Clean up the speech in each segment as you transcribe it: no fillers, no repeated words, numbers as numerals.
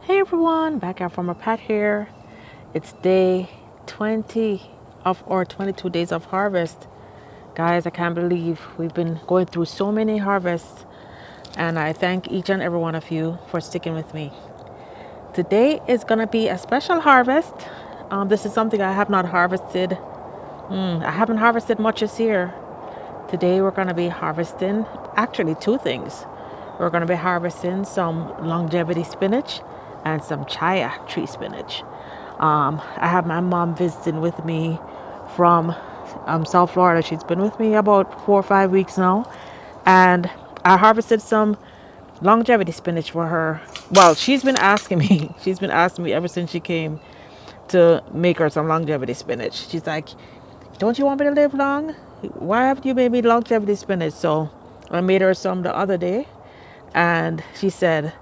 Hey everyone, back out from a pat here. It's day 20 of our 22 days of harvest. Guys, I can't believe we've been going through so many harvests, and I thank each and every one of you for sticking with me. Today is going to be a special harvest. This is something I have not harvested. I haven't harvested much this year. Today we're going to be harvesting actually two things. We're going to be harvesting some longevity spinach and some chaya tree spinach. I have my mom visiting with me from South Florida. She's been with me about 4 or 5 weeks now, and I harvested some longevity spinach for her. Well, she's been asking me. She's been asking me ever since she came to make her some longevity spinach. She's like, "Don't you want me to live long? Why haven't you made me longevity spinach?" So I made her some the other day, and she said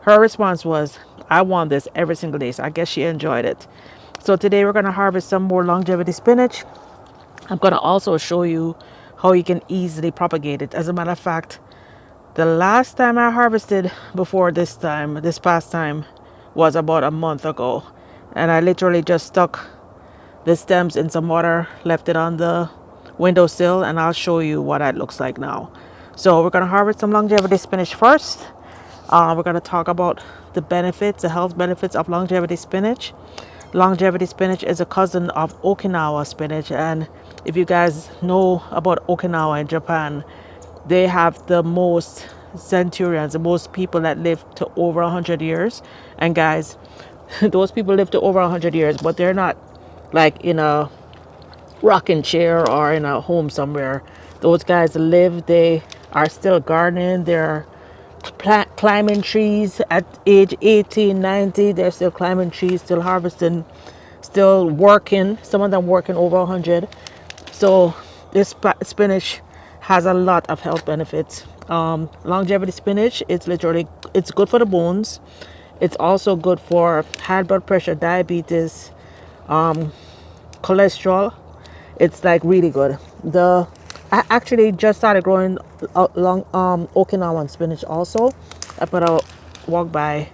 her response was, "I want this every single day." So I guess she enjoyed it. So today we're going to harvest some more longevity spinach. I'm going to also show you how you can easily propagate it. As a matter of fact, the last time I harvested before this past time, was about a month ago. And I literally just stuck the stems in some water, left it on the windowsill, and I'll show you what it looks like now. So we're going to harvest some longevity spinach first. We're going to talk about the benefits, the health benefits of longevity spinach. Longevity spinach is a cousin of Okinawa spinach, and if you guys know about Okinawa in Japan, they have the most centurions, the most people that live to over 100 years. And guys, those people live to over 100 years, but they're not like in a rocking chair or in a home somewhere. Those guys live, they are still gardening, they're climbing trees at age 18, 90. They're still climbing trees, still harvesting, still working, some of them working over 100. So this spinach has a lot of health benefits. Longevity spinach, it's good for the bones. It's also good for high blood pressure, diabetes, cholesterol. It's like really good. I actually just started growing long Okinawan spinach also. I'm gonna walk by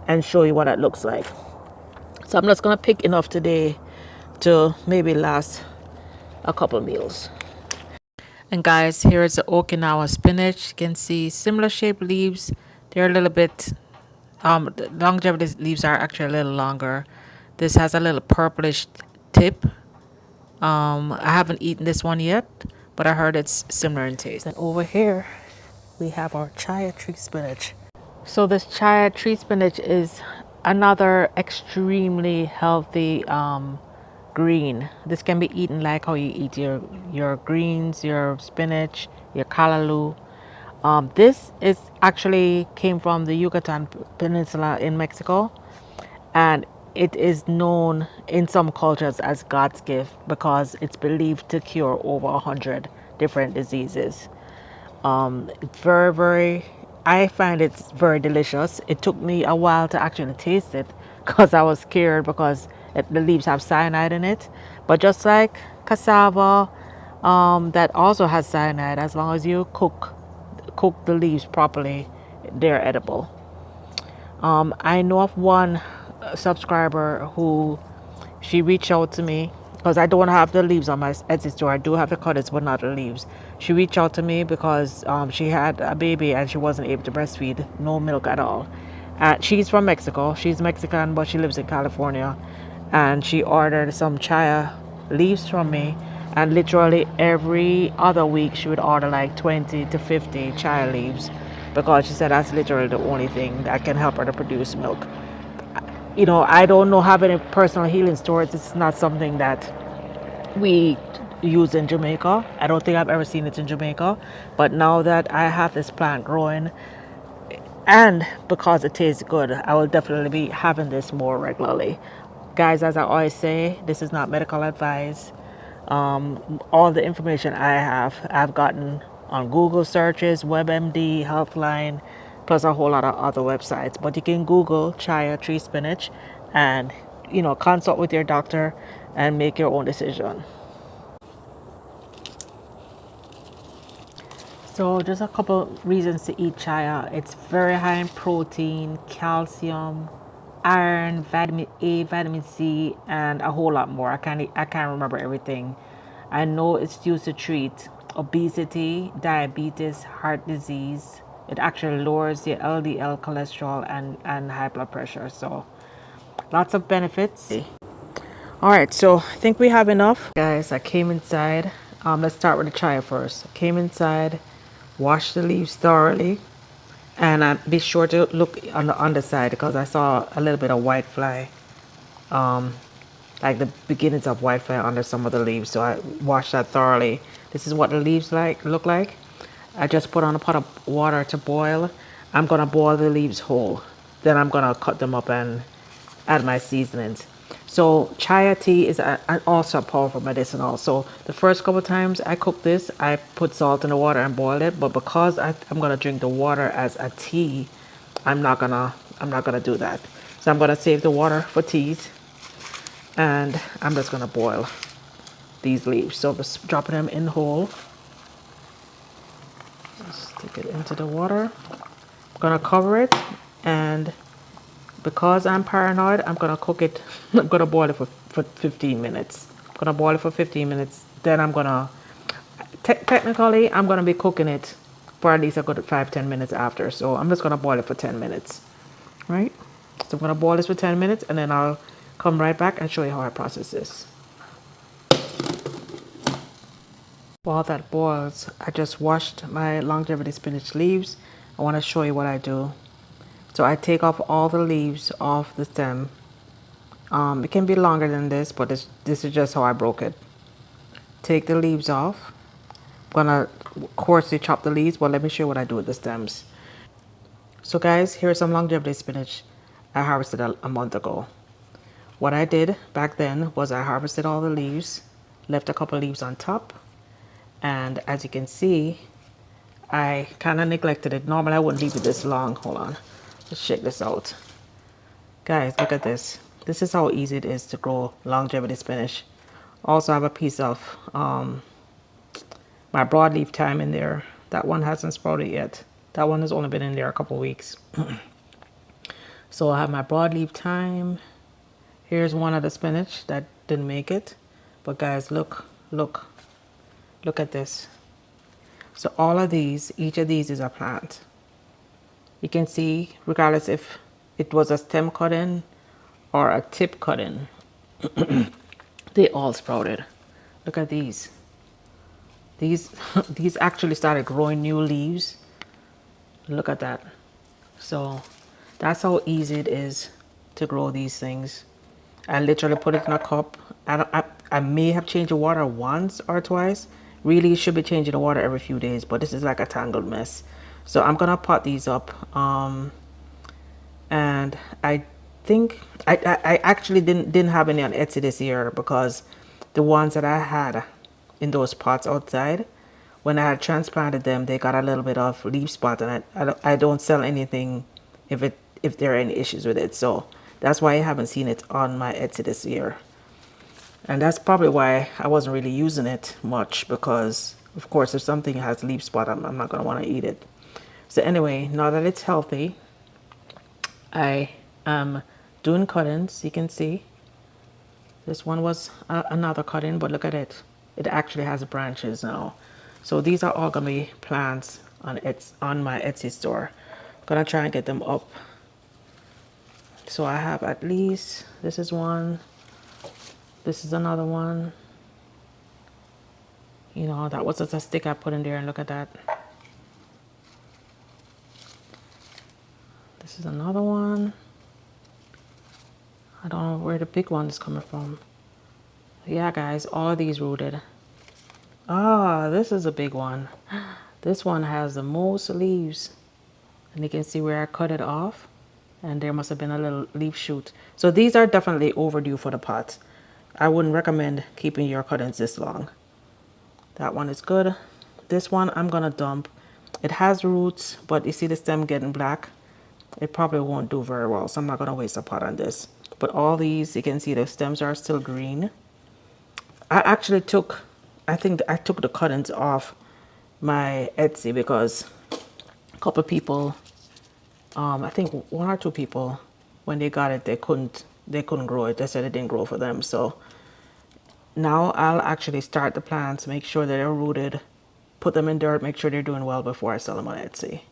and show you what it looks like. So I'm just gonna pick enough today to maybe last a couple meals. And guys, here is the Okinawa spinach. You can see similar shaped leaves. They're a little bit the longevity leaves are actually a little longer. This has a little purplish tip. I haven't eaten this one yet, but I heard it's similar in taste. And over here, we have our chaya tree spinach. So this chaya tree spinach is another extremely healthy green. This can be eaten like how you eat your greens, your spinach, your callaloo. This is actually came from the Yucatan Peninsula in Mexico, and it is known in some cultures as God's gift because it's believed to cure over 100 different diseases. It's very, I find it's very delicious. It took me a while to actually taste it because I was scared because the leaves have cyanide in it. But just like cassava, that also has cyanide, as long as you cook the leaves properly, they're edible. I know of one subscriber who she reached out to me because I don't have the leaves on my Etsy store. I do have the cutters, but not the leaves. She reached out to me because she had a baby and she wasn't able to breastfeed, no milk at all. She's from Mexico. She's Mexican, but she lives in California. And she ordered some chaya leaves from me. And literally every other week, she would order like 20 to 50 chaya leaves because she said that's literally the only thing that can help her to produce milk. I don't know, have any personal healing stories. It's not something that we use in Jamaica. I don't think I've ever seen it in Jamaica. But now that I have this plant growing, and because it tastes good, I will definitely be having this more regularly. Guys, as I always say, this is not medical advice. All the information I've gotten on Google searches, WebMD, Healthline, plus a whole lot of other websites. But you can Google chaya tree spinach and, consult with your doctor and make your own decision. So just a couple reasons to eat chaya. It's very high in protein, calcium, iron, vitamin A, vitamin C, and a whole lot more. I can't remember everything. I know it's used to treat obesity, diabetes, heart disease. It actually lowers the LDL cholesterol and high blood pressure. So lots of benefits. All right, so I think we have enough. Guys, I came inside. Let's start with the chaya first. I came inside, washed the leaves thoroughly, and be sure to look on the underside because I saw a little bit of white fly, like the beginnings of white fly under some of the leaves. So I washed that thoroughly. This is what the leaves look like. I just put on a pot of water to boil. I'm gonna boil the leaves whole. Then I'm gonna cut them up and add my seasonings. So chaya tea is also a powerful medicinal. So the first couple of times I cook this, I put salt in the water and boil it. But because I'm gonna drink the water as a tea, I'm not gonna do that. So I'm gonna save the water for teas, and I'm just gonna boil these leaves. So just dropping them in whole. Stick it into the water. I'm gonna cover it, and because I'm paranoid, I'm gonna cook it. I'm gonna boil it for 15 minutes. I'm gonna boil it for 15 minutes. Then I'm gonna, technically, I'm gonna be cooking it for at least a good 5-10 minutes after. So I'm just gonna boil it for 10 minutes, right? So I'm gonna boil this for 10 minutes, and then I'll come right back and show you how I process this. While that boils, I just washed my longevity spinach leaves. I want to show you what I do. So I take off all the leaves off the stem. It can be longer than this, but this is just how I broke it. Take the leaves off. I'm gonna coarsely chop the leaves, but let me show you what I do with the stems. So guys, here's some longevity spinach I harvested a month ago. What I did back then was I harvested all the leaves, left a couple leaves on top, and as you can see, I kind of neglected it. Normally I wouldn't leave it this long. Hold on, let's check this out. Guys, look at this. This is how easy it is to grow longevity spinach. Also, I have a piece of my broadleaf thyme in there. That one hasn't sprouted yet. That one has only been in there a couple weeks. So I have my broadleaf thyme. Here's one of the spinach that didn't make it. But guys, look at this. So all of these, each of these is a plant. You can see, regardless if it was a stem cut in or a tip cut in, they all sprouted. Look at these. These actually started growing new leaves. Look at that. So that's how easy it is to grow these things. I literally put it in a cup. I may have changed the water once or twice. Really, you should be changing the water every few days, but this is like a tangled mess. So I'm gonna pot these up. And I think I actually didn't have any on Etsy this year because the ones that I had in those pots outside, when I had transplanted them, they got a little bit of leaf spot, and I don't sell anything if there are any issues with it. So that's why I haven't seen it on my Etsy this year. And that's probably why I wasn't really using it much, because of course if something has leaf spot, I'm not going to want to eat it. So anyway, now that it's healthy, I am doing cuttings. You can see this one was another cutting, but look at it. It actually has branches now. So these are all going to be plants on my Etsy store. I'm going to try and get them up. So I have at least, this is one, this is another one. You know, that was just a stick I put in there, and look at that. This is another one. I don't know where the big one is coming from. Yeah, guys, all of these rooted. Ah, this is a big one. This one has the most leaves. And you can see where I cut it off. And there must have been a little leaf shoot. So these are definitely overdue for the pot. I wouldn't recommend keeping your cuttings this long. That one is good. This one I'm gonna dump. It has roots, but you see the stem getting black. It probably won't do very well, so I'm not gonna waste a pot on this. But all these, you can see the stems are still green. I think I took the cuttings off my Etsy because a couple people, I think one or two people when they got it, they couldn't grow it. They said it didn't grow for them. So now I'll actually start the plants, make sure that they're rooted, put them in dirt, make sure they're doing well before I sell them on Etsy.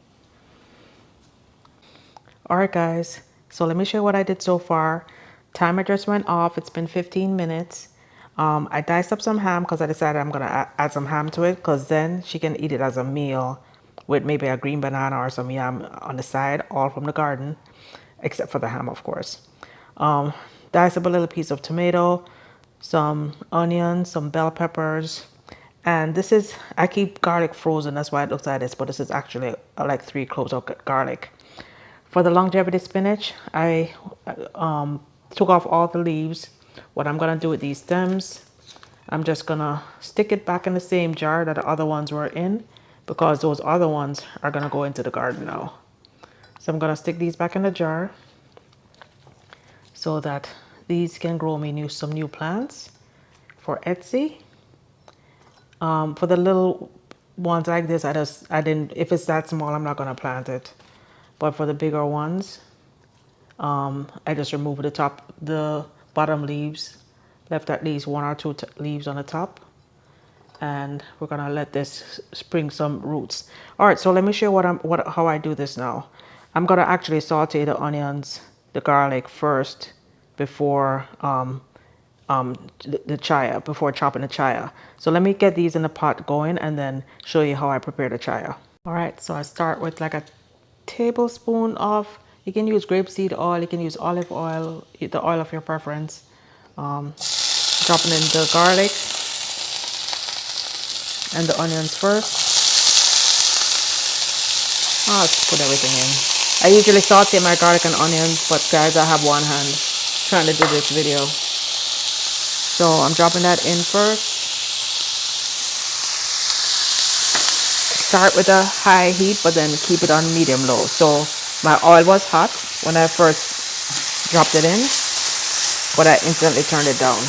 Alright guys, so let me show you what I did so far. Timer just went off. It's been 15 minutes. I diced up some ham because I decided I'm going to add some ham to it, because then she can eat it as a meal with maybe a green banana or some yam on the side, all from the garden, except for the ham, of course. Dice up a little piece of tomato, some onions, some bell peppers, and this is, I keep garlic frozen, that's why it looks like this, but this is actually like 3 cloves of garlic. For the longevity spinach, I took off all the leaves. What I'm gonna do with these stems, I'm just gonna stick it back in the same jar that the other ones were in, because those other ones are gonna go into the garden now. So I'm gonna stick these back in the jar so that these can grow me some new plants for Etsy. For the little ones like this, I didn't, if it's that small, I'm not gonna plant it. But for the bigger ones, I just removed the bottom leaves, left at least 1 or 2 leaves on the top, and we're gonna let this spring some roots. All right, so let me show you how I do this now. I'm gonna actually saute the onions, the garlic first before the chaya, before chopping the chaya. So let me get these in the pot going and then show you how I prepare the chaya. All right, so I start with like a tablespoon of, you can use grapeseed oil, you can use olive oil, the oil of your preference. Dropping in the garlic and the onions first. I'll just put everything in. I usually saute my garlic and onions, but guys, I have one hand trying to do this video. So I'm dropping that in first. Start with a high heat, but then keep it on medium low. So my oil was hot when I first dropped it in, but I instantly turned it down.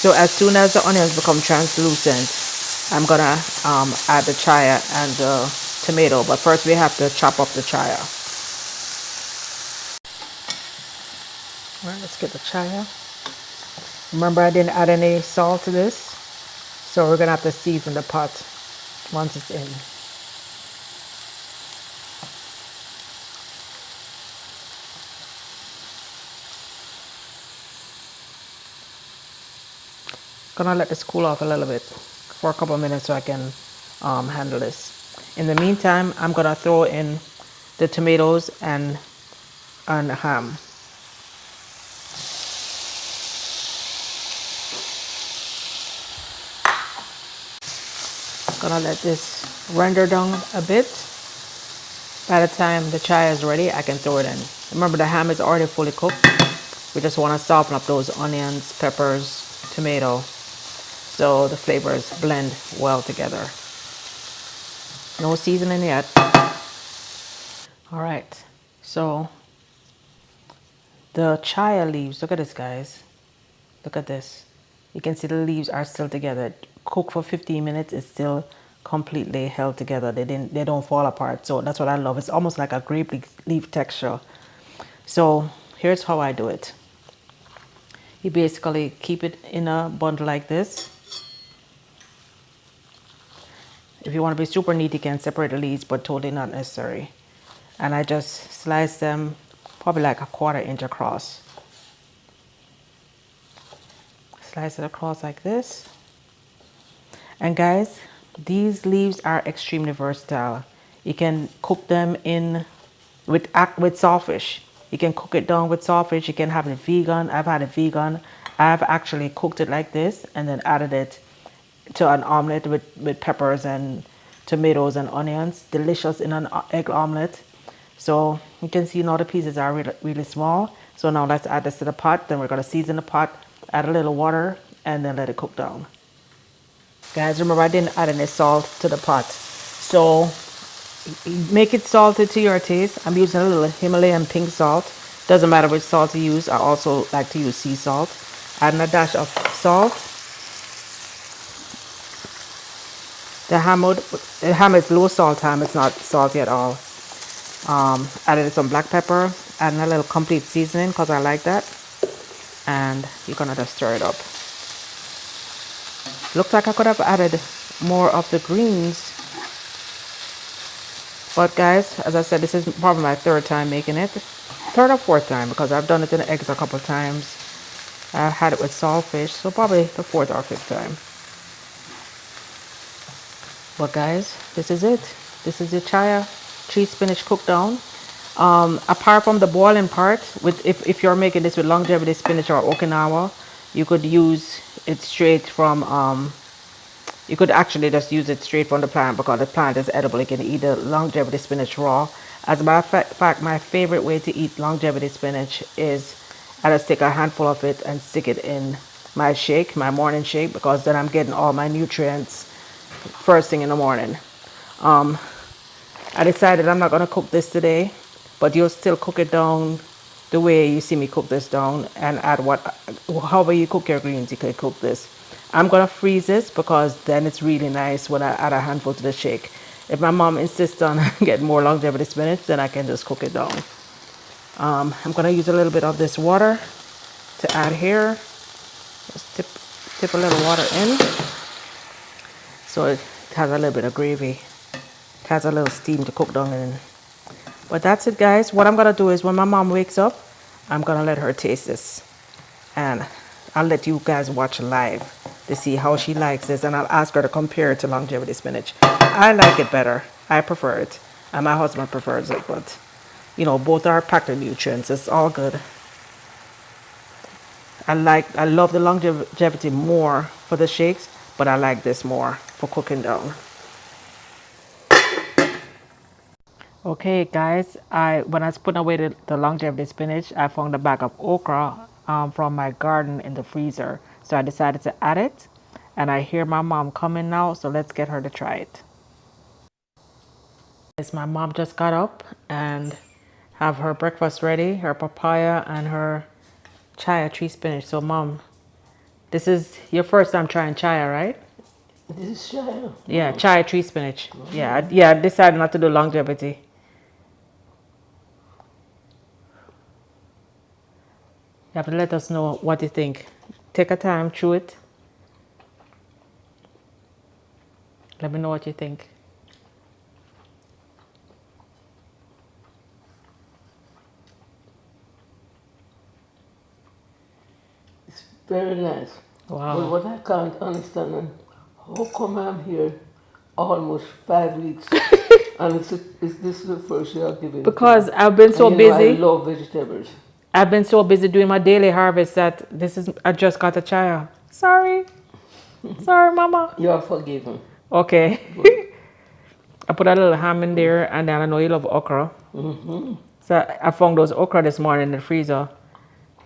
So as soon as the onions become translucent, I'm gonna add the chaya and the tomato, but first we have to chop up the chaya. All right, let's get the chaya. Remember, I didn't add any salt to this, so we're gonna have to season the pot once it's in. Gonna let this cool off a little bit for a couple of minutes so I can handle this. In the meantime, I'm gonna throw in the tomatoes and ham. Gonna let this render down a bit. By the time the chai is ready, I can throw it in. Remember, the ham is already fully cooked. We just want to soften up those onions, peppers, tomato, so the flavors blend well together. No seasoning yet. All right, so the chaya leaves, look at this, guys. Look at this. You can see the leaves are still together. Cook for 15 minutes, it's still completely held together. They don't fall apart. So that's what I love. It's almost like a grape leaf texture. So here's how I do it. You basically keep it in a bundle like this. If you want to be super neat, you can separate the leaves, but totally not necessary. And I just slice them probably like a 1/4 inch across. Slice it across like this. And guys, these leaves are extremely versatile. You can cook them in with sawfish. You can cook it down with sawfish. You can have it vegan. I've had it vegan. I've actually cooked it like this and then added it to an omelet with peppers and tomatoes and onions. Delicious in an egg omelet. So you can see now the pieces are really, really small. So now let's add this to the pot. Then we're going to season the pot, add a little water, and then let it cook down. Guys, remember I didn't add any salt to the pot. So make it salted to your taste. I'm using a little Himalayan pink salt. Doesn't matter which salt you use. I also like to use sea salt. Adding a dash of salt. The ham is low salt ham. It's not salty at all. Added some black pepper, adding a little complete seasoning because I like that. And you're gonna just stir it up. Looks like I could have added more of the greens. But guys, as I said, this is probably my third time making it. Third or fourth time, because I've done it in eggs a couple of times. I've had it with saltfish, so probably the fourth or fifth time. But guys, this is it. This is the chaya tree spinach cooked down. Apart from the boiling part, if you're making this with longevity spinach or Okinawa, you could use it straight from you could actually just use it straight from the plant because the plant is edible. You can eat the longevity spinach raw. As a matter of fact, my favorite way to eat longevity spinach is I just take a handful of it and stick it in my shake, my morning shake, because then I'm getting all my nutrients first thing in the morning. I decided I'm not going to cook this today, but you'll still cook it down the way you see me cook this down and add however you cook your greens, you can cook this. I'm going to freeze this because then it's really nice when I add a handful to the shake. If my mom insists on getting more longevity spinach, then I can just cook it down. I'm going to use a little bit of this water to add here. Just tip a little water in so it has a little bit of gravy. It has a little steam to cook down in. But that's it, guys. What I'm going to do is when my mom wakes up, I'm going to let her taste this. And I'll let you guys watch live to see how she likes this. And I'll ask her to compare it to longevity spinach. I like it better. I prefer it. And my husband prefers it. But, you know, both are packed with nutrients. It's all good. I love the longevity more for the shakes, but I like this more for cooking down. Okay guys, when I was putting away the longevity spinach, I found a bag of okra from my garden in the freezer. So I decided to add it, and I hear my mom coming now, so let's get her to try it. Yes, my mom just got up and have her breakfast ready, her papaya and her chaya tree spinach. So mom, this is your first time trying chaya, right? This is chaya? Yeah, chaya tree spinach. Yeah, I decided not to do longevity. You have to let us know what you think. Take a time, chew it. Let me know what you think. It's very nice. Wow. But what I can't understand, how come I'm here almost 5 weeks and this is the first year I've given Because I've been so busy. I love vegetables. I've been so busy doing my daily harvest that I just got a chaya. Sorry. Sorry, mama. You're forgiven. Okay. I put a little ham in there, and then I know you love okra. So I found those okra this morning in the freezer.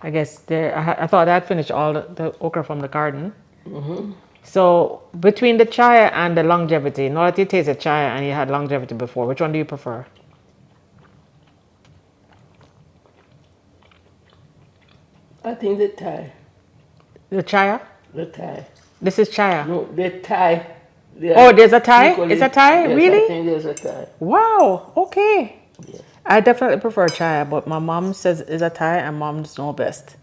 I guess I thought I'd finished all the okra from the garden. So between the chaya and the longevity, now that you tasted chaya and you had longevity before, which one do you prefer? I think the Thai. The chaya? The Thai. This is chaya. No, the Thai. Oh, there's a Thai? It's a Thai? Yes, really? I think there's a Thai. Wow, okay. Yes. I definitely prefer chaya, but my mom says it's a Thai and moms know best.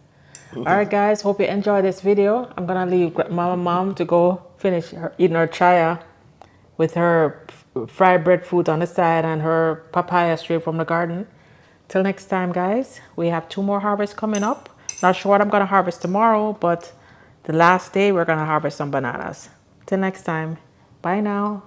All right, guys, hope you enjoy this video. I'm going to leave my mom to go finish eating her chaya with her fried breadfruit on the side and her papaya straight from the garden. Till next time, guys, we have 2 more harvests coming up. Not sure what I'm going to harvest tomorrow, but the last day we're going to harvest some bananas. Till next time, bye now.